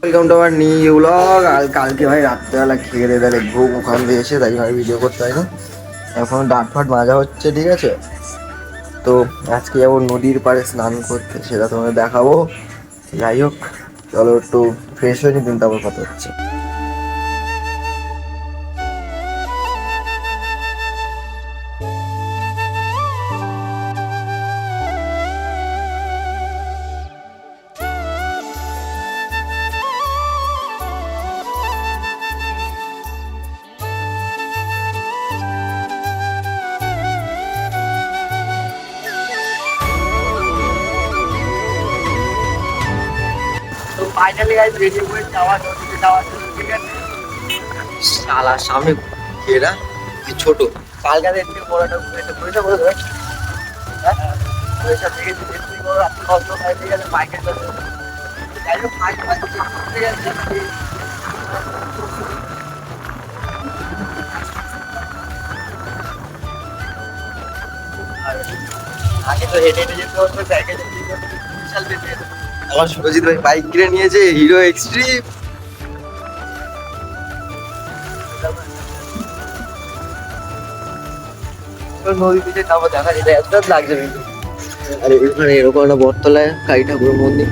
Welcome to our new blog. আর কালকে ভাই রাত্রেবেলা খেয়ে দিয়ে তাহলে ঘুম ওখান দিয়ে এসে তাই ভাই ভিডিও করতে হয় না। এখন ডাঁট ফাট মাজা হচ্ছে, ঠিক আছে। তো আজকে যাবো নদীর পাড়ে স্নান করতে, সেটা তোমাদের দেখাবো। যাই হোক, চলো একটু ফ্রেশ হয়ে নি, দিন তারপর কথা হচ্ছে। তো ফাইনালি গাইস রেডি হয়ে যাওয়া নদীতে যাওয়ার জন্য, ঠিক আছে। শালা সামনে এরা কি ছোট কালকা দেখতে বড়টা ঘুরেছে ঘুরেছে বলে ধরে, হ্যাঁ পয়সা থেকে দিতে বড় আপনি কষ্ট খাই, ঠিক আছে। বাইকের জন্য যাই হোক বাইক ঠিক আছে। আগে তো হেঁটে হেঁটে যেতে হতো, সাইকেলে বিশাল যেতে। আমার সুরজিৎ ভাই বাইক কিনে নিয়েছে, হিরো এক্সট্রিম। নদী দিকে যাবো, দেখা যেটা এত লাগছে কিন্তু। আরে এখানে এরকম একটা বটতলায় কালী ঠাকুরের মন্দির।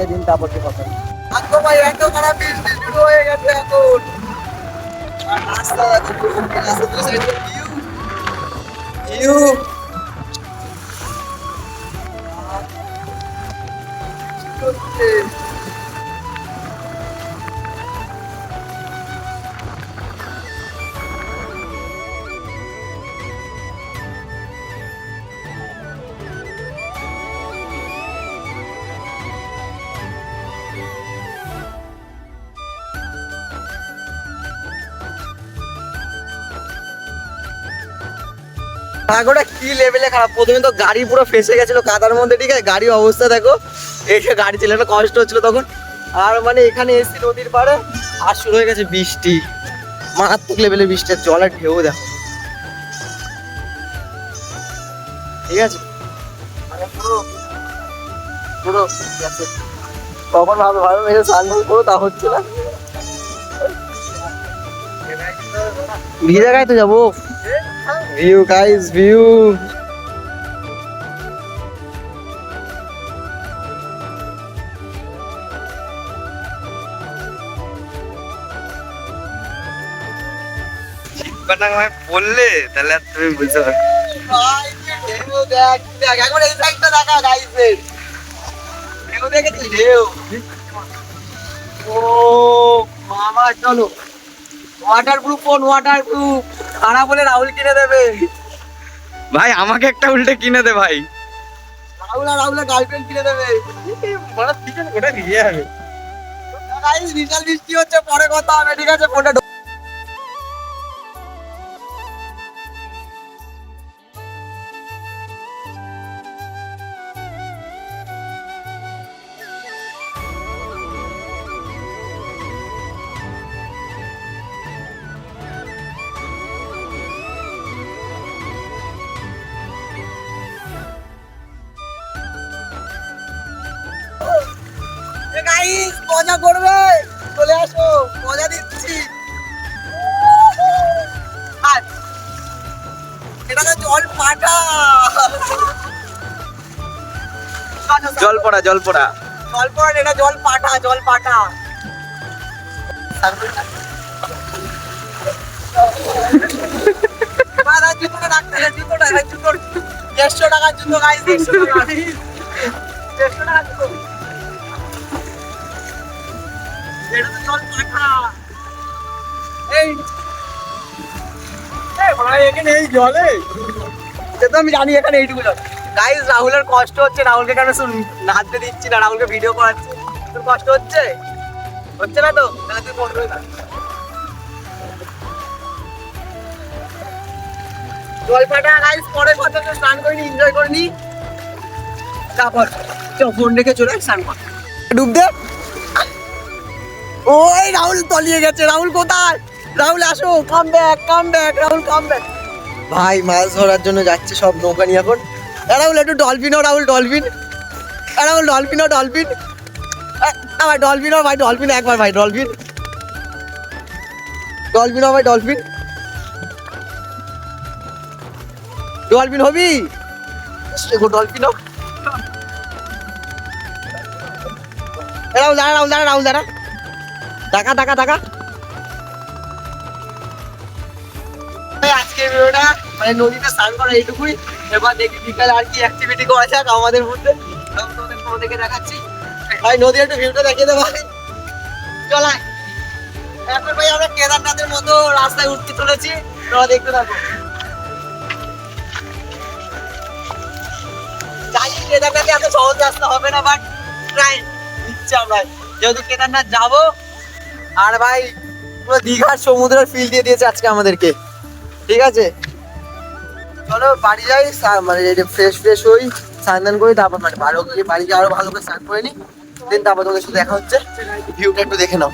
দিন তারপর কথা ভাই এত খারাপ বৃষ্টি শুরু হয়ে গেছে এখন। আর রাস্তা ভিউ ভাগোটা কি লেভেলে খারাপ। প্রথমে তো গাড়ি পুরো ফেসে গেছিল কাদার মধ্যে, ঠিক আছে। গাড়ির অবস্থা দেখো, এসে গাড়ি চালানো কষ্ট হচ্ছিল তখন। আর মানে এখানে এসছি নদীর পাড়ে, আর শুরু হয়ে গেছে বৃষ্টি, মারাত্মক লেভেলের বৃষ্টি। জলের ঢেউ দেখো, ঠিক আছে। মানে পুরো পুরো তখন ভাবে ভাবে মেরে স্নান করবো, তা হচ্ছে না। ভিজে গায়ে তো যাবো। View guys, view. বললে তাহলে তুমি বুঝতে পারো। এখন এই সাইডটা দেখা গাইস, ঢেউ দেখেছি, ঢেউ। ও মামা চলো, ওয়াটারপ্রুফ ফোন, ওয়াটারপ্রুফ। খারাপ বলে রাহুল কিনে দেবে ভাই, আমাকে একটা উল্টে কিনে দে ভাই। রাহুলের গার্লফ্রেন্ড কিনে দেবে। বড় ঠিক আছে, ওটা নিয়ে যাবে। গাইস বিশাল বৃষ্টি হচ্ছে, পরে কথা হবে, ঠিক আছে। ফোনটা গাইস মজা করবে, চলে আসো, মজা দিচ্ছি। আর এটা তো জল পাটা, জল পড়া, জল পড়া, জল পড়া। এটা জল পাটা, জল পাটা। জুতোটা রাখতে হবে, জুতোটা, জুতোর 150 টাকার জুতো গাইস, 150 টাকা, 150 টাকার জুতো। এটা তো জল পাটা। এই ভাই এখানে এই জলে, সে তো আমি জানি এখানে এইটুকু জল। গাইস রাহুলের কষ্ট হচ্ছে, রাহুলকে কেন নাচতে দিচ্ছি না, রাহুলকে ভিডিও করাচ্ছি। তোর কষ্ট হচ্ছে, হচ্ছে না তো? তাহলে তুই বন্ধ হয়ে থাক। জল পাটা গাইস, পরে কথা, স্নান করিনি, এনজয় করিনি, তারপর ফোন রেখে চলে স্নান কর, ডুব দে। ওই রাহুল তলিয়ে গেছে। রাহুল কোথায়? রাহুল আসো, come back, come back, Rahul come back. ভাই মাছ ধরার জন্য যাচ্ছে সব নৌকা নিয়ে এখন। রাহুল একটু ডলফিন ও রাহুল ডলফিন, রাহুল ডলফিন ও ডলফিন, ভাই ডলফিন ও ভাই ডলফিন একবার ভাই ডলফিন, ডলফিন ও ভাই ডলফিন, ডলফিন হবি ডলফিন ও রাহুল দাঁড়া রাহুল দাঁড়া রাহুল দাঁড়া টাকা টাকা টাকা। আজকে ভিডিওটা মানে নদীতে স্নান করা এইটুকুই, এবার দেখি বিকালে আর কি অ্যাক্টিভিটি করা যাক আমাদের মধ্যে, তোমাদের ফটো দেখে দেখাচ্ছি। ভাই নদীর একটু ভিউটা দেখিয়ে দেবো ভাই, চলাই এখন ভাই আমরা কেদারনাথের মতো রাস্তায় উঠতে চলেছি, তোমরা দেখতে থাকো। জানি কেদারনাথে এত সহজ রাস্তা হবে না, বাট ট্রাই দিচ্ছি আমরা, যেহেতু কেদারনাথ যাবো। আর ভাই পুরো দীঘার সমুদ্রের ফিল দিয়ে দিয়েছে আজকে আমাদেরকে, ঠিক আছে চলো বাড়ি যাই, মানে ফ্রেশ ফ্রেশ হই, স্নান করি, তারপর মানে বাড়ি গিয়ে বাড়ি গিয়ে আরো ভালো করে স্নান করে নি, দেন তারপর তোমাদের সাথে দেখা হচ্ছে, ভিউটা একটু দেখে নাও।